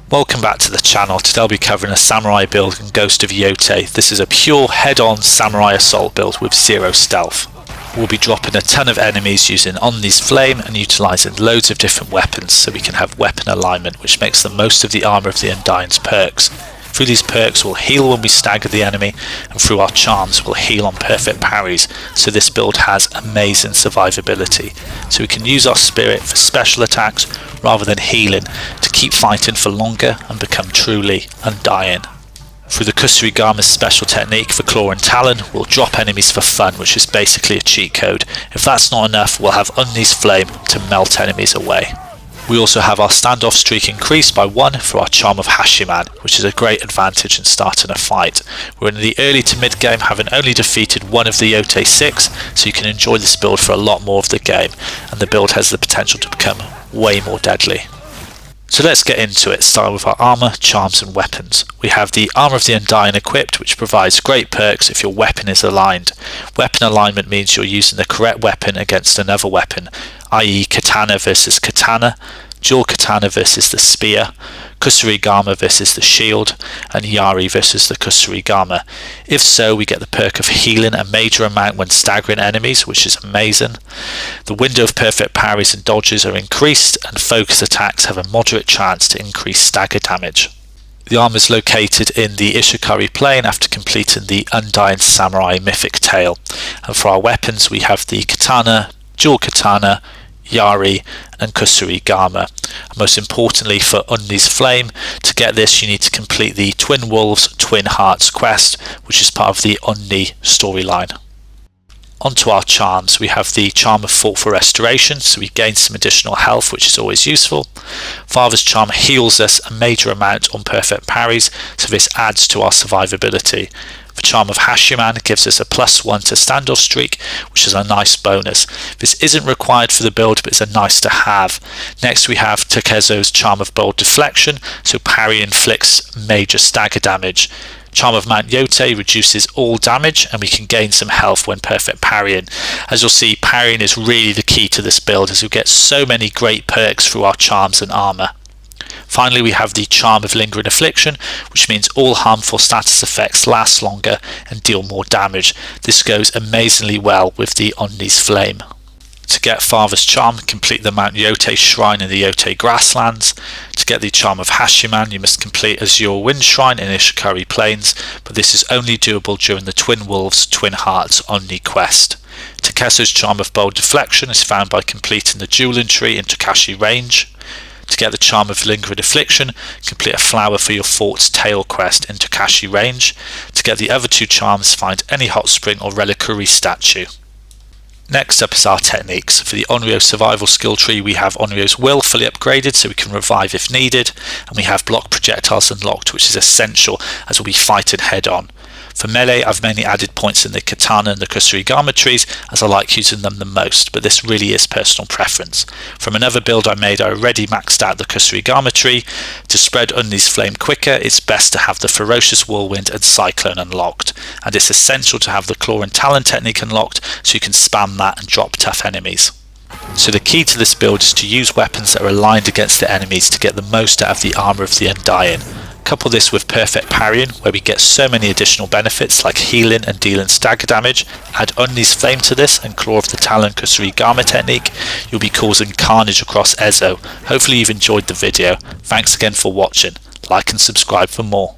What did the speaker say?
Welcome back to the channel. Today I'll be covering a samurai build in Ghost of Yotei. This is a pure head-on samurai assault build with zero stealth. We'll be dropping a ton of enemies using Undying's flame and utilising loads of different weapons so we can have weapon alignment, which makes the most of the armour of the Undying's perks. Through these perks we'll heal when we stagger the enemy, and through our charms we'll heal on perfect parries, so this build has amazing survivability. So we can use our spirit for special attacks rather than healing to keep fighting for longer and become truly undying. Through the Kusarigama's special technique for Claw and Talon, we'll drop enemies for fun, which is basically a cheat code. If that's not enough, we'll have Undying's flame to melt enemies away. We also have our standoff streak increased by 1 for our charm of Hashiman, which is a great advantage in starting a fight. We're in the early to mid game, having only defeated one of the Yotei 6, so you can enjoy this build for a lot more of the game, and the build has the potential to become way more deadly. So let's get into it, starting with our armour, charms and weapons. We have the Armour of the Undying equipped, which provides great perks if your weapon is aligned. Weapon alignment means you're using the correct weapon against another weapon, i.e. katana versus katana, dual katana versus the spear, Kusarigama versus the shield, and Yari versus the Kusarigama. If so, we get the perk of healing a major amount when staggering enemies, which is amazing. The window of perfect parries and dodges are increased, and focus attacks have a moderate chance to increase stagger damage. The armour is located in the Ishikari plane after completing the Undying Samurai Mythic Tale. And for our weapons we have the katana, dual katana, Yari and Kusarigama. And most importantly for Undying's flame, to get this you need to complete the Twin Wolves Twin Hearts quest, which is part of the Undying storyline. Onto our charms, we have the Charm of Thoughtful Restoration, so we gain some additional health, which is always useful. Father's Charm heals us a major amount on perfect parries, so this adds to our survivability. The Charm of Hashiman gives us a +1 to standoff streak, which is a nice bonus. This isn't required for the build, but it's a nice to have. Next we have Takezo's Charm of Bold Deflection, so parry inflicts major stagger damage. Charm of Mount Yotei reduces all damage, and we can gain some health when perfect parrying. As you'll see, parrying is really the key to this build, as you'll get so many great perks through our charms and armour. Finally we have the Charm of Lingering Affliction, which means all harmful status effects last longer and deal more damage. This goes amazingly well with the Undying's flame. To get Father's Charm, complete the Mount Yotei Shrine in the Yotei Grasslands. To get the Charm of Hashiman, you must complete Azure Wind Shrine in Ishikari Plains, but this is only doable during the Twin Wolves Twin Hearts Undying quest. Takezo's Charm of Bold Deflection is found by completing the Dueling Tree in Tokashi Range. To get the Charm of Lingering Affliction, complete a Flower for your Fort's Tail quest in Tokashi Range. To get the other two charms, find any hot spring or reliquary statue. Next up is our techniques. For the Onryo survival skill tree we have Onryo's Will fully upgraded so we can revive if needed, and we have block projectiles unlocked, which is essential as we'll be fighting head on. For melee I've mainly added points in the katana and the Kusarigama trees, as I like using them the most, but this really is personal preference. From another build I made I already maxed out the Kusarigama tree. To spread Undying's flame quicker it's best to have the Ferocious Whirlwind and Cyclone unlocked, and it's essential to have the Claw and Talon technique unlocked so you can spam that and drop tough enemies. So the key to this build is to use weapons that are aligned against the enemies to get the most out of the armour of the Undying. Couple this with perfect parrying, where we get so many additional benefits like healing and dealing stagger damage. Add Undying's flame to this and Claw of the Talon Kusarigama technique, you'll be causing carnage across Ezo. Hopefully you've enjoyed the video. Thanks again for watching. Like and subscribe for more.